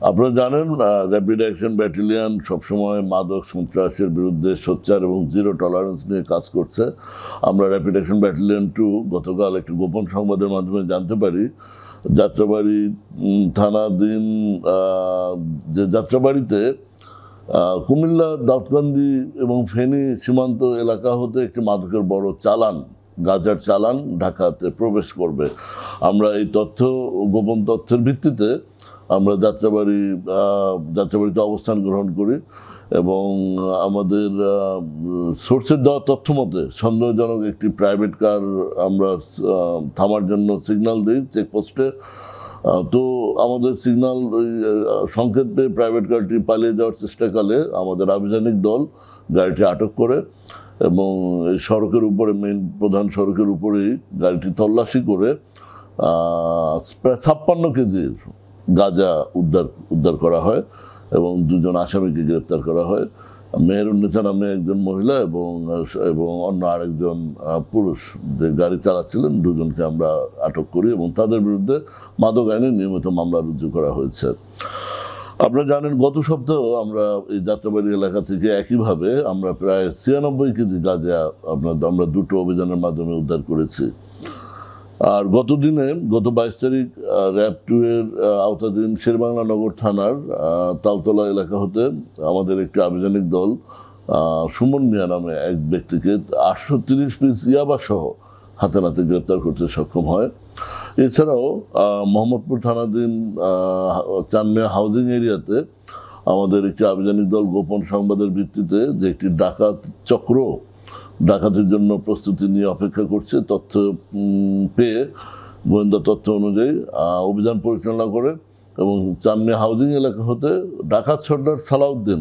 আপনারা জানেন rapid action battalion সবসময় মাদক সন্ত্রাসের বিরুদ্ধে সোচ্চার এবং জিরো টলারেন্স নিয়ে কাজ করছে। আমরা র্যাপিড অ্যাকশন ব্যাটালিয়ন 2 গতকাল একটি গোপন সংবাদের মাধ্যমে জানতে পারি যাত্রাবাড়ি থানাধীন যে যাত্রাবাড়িতে কুমিল্লা দাউদকান্দি এবং ফেনী সীমান্ত এলাকা হতে একটি মাদকের বড় চালান গাঁজার চালান ঢাকাতে প্রবেশ করবে। আমরা এই গোপন তথ্যের ভিত্তিতে আমরা যাত্রাবাড়িতে অবস্থান গ্রহণ করি এবং আমাদের সোর্সের দেওয়া তথ্য মতে সন্দেহজনক একটি প্রাইভেট কার আমরা থামার জন্য সিগন্যাল দিই চেকপোস্টে। তো আমাদের সিগন্যাল সংকেত পেয়ে প্রাইভেট কারটি পালিয়ে যাওয়ার চেষ্টাকালে আমাদের আভিযানিক দল গাড়িটি আটক করে এবং এই সড়কের উপরে প্রধান সড়কের উপরেই গাড়িটি তল্লাশি করে প্রায় 56 কেজির গাঁজা উদ্ধার করা হয় এবং দুজন আসামিকে গ্রেপ্তার করা হয়। মেহেরুন্নেসা নামে একজন মহিলা এবং অন্য আরেকজন পুরুষ যে গাড়ি চালাচ্ছিলেন দুজনকে আমরা আটক করি এবং তাদের বিরুদ্ধে মাদক আইনে নিয়মিত মামলা রুজু করা হয়েছে। আপনারা জানেন গত সপ্তাহ আমরা এই যাত্রাবাড়ি এলাকা থেকে একইভাবে আমরা প্রায় 96 কেজি গাঁজা আমরা দুটো অভিযানের মাধ্যমে উদ্ধার করেছি। আর গত 22 তারিখ র্যাব 2 এর আওতাধীন শেরবাংলা নগর থানার তালতলা এলাকা হতে আমাদের একটি আভিযানিক দল সুমন মিয়া নামে এক ব্যক্তিকে 830 পিস ইয়াবা সহ হাতে নাতে গ্রেপ্তার করতে সক্ষম হয়। এছাড়াও মোহাম্মদপুর থানাধীন চানমিয়া হাউজিং এরিয়াতে আমাদের একটি আভিযানিক দল গোপন সংবাদের ভিত্তিতে যে একটি ডাকাত চক্র ডাকাতির জন্য প্রস্তুতি নিয়ে অপেক্ষা করছে তথ্য পেয়ে গোয়েন্দা তথ্য অনুযায়ী অভিযান পরিচালনা করে এবং চানমিয়া হাউজিং এলাকা হতে ডাকাত সর্দার সালাউদ্দিন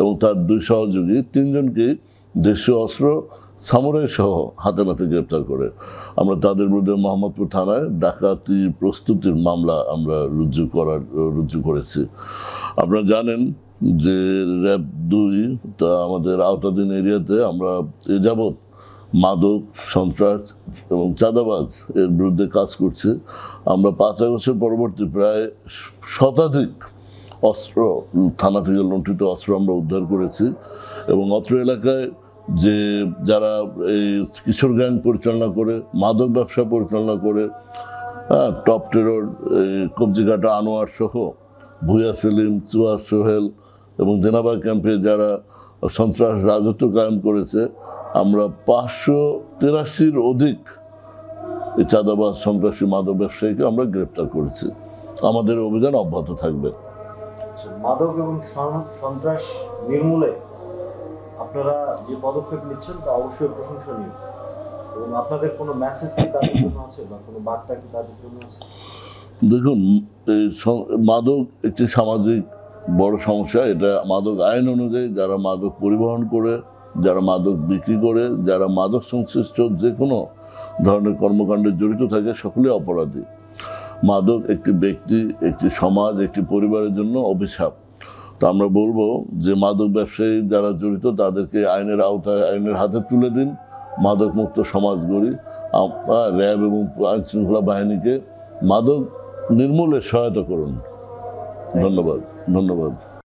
এবং তার 2 সহযোগী 3 জনকে দেশীয় অস্ত্র সামুরাই সহ হাতে নাতে গ্রেপ্তার করে আমরা তাদের বিরুদ্ধে মোহাম্মদপুর থানায় ডাকাতি প্রস্তুতির মামলা আমরা রুজু করেছি। আপনারা জানেন যে র্যাব 2 তা আমাদের আওতাধীন এরিয়াতে আমরা এ যাবৎ মাদক সন্ত্রাস এবং চাঁদাবাজ এর বিরুদ্ধে কাজ করছি। আমরা 5 আগস্টের পরবর্তী প্রায় শতাধিক অস্ত্র থানা থেকে লুণ্ঠিত অস্ত্র আমরা উদ্ধার করেছি এবং অত্র এলাকায় যে যারা এই কিশোর গ্যাং পরিচালনা করে মাদক ব্যবসা পরিচালনা করে টপ টেরর কবজিঘাটা আনোয়ার সহ ভুয়া সেলিম চুয়া সোহেল এবং জেনাবা ক্যাম্পে যারা সন্ত্রাস রাজত্ব কায়েম করেছে আমরা 583-র অধিক এই চাঁদাবাজ সন্ত্রাসী মাদক ব্যবসায়ীকে আমরা গ্রেপ্তার করেছি। আমাদের অভিযান অব্যাহত থাকবে। মাদক এবং সন্ত্রাস নির্মূলে আপনারা যে পদক্ষেপ নিচ্ছেন তা অবশ্যই প্রশংসনীয় এবং আপনাদের কোনো মেসেজ কি তাদের জন্য আছে বা কোনো বার্তা কি তাদের জন্য আছে? দেখুন, মাদক একটি সামাজিক বড় সমস্যা। এটা মাদক আইন অনুযায়ী যারা মাদক পরিবহন করে, যারা মাদক বিক্রি করে, যারা মাদক সংশ্লিষ্ট যে কোনো ধরনের কর্মকাণ্ডে জড়িত থাকে সকলেই অপরাধী। মাদক একটি ব্যক্তি, একটি সমাজ, একটি পরিবারের জন্য অভিশাপ। তো আমরা বলবো যে মাদক ব্যবসায়ী যারা জড়িত তাদেরকে আইনের আওতায় আইনের হাতে তুলে দিন, মাদক মুক্ত সমাজ গড়ি। র্যাব এবং আইন শৃঙ্খলা বাহিনীকে মাদক নির্মূলে সহায়তা করুন। ধন্যবাদ।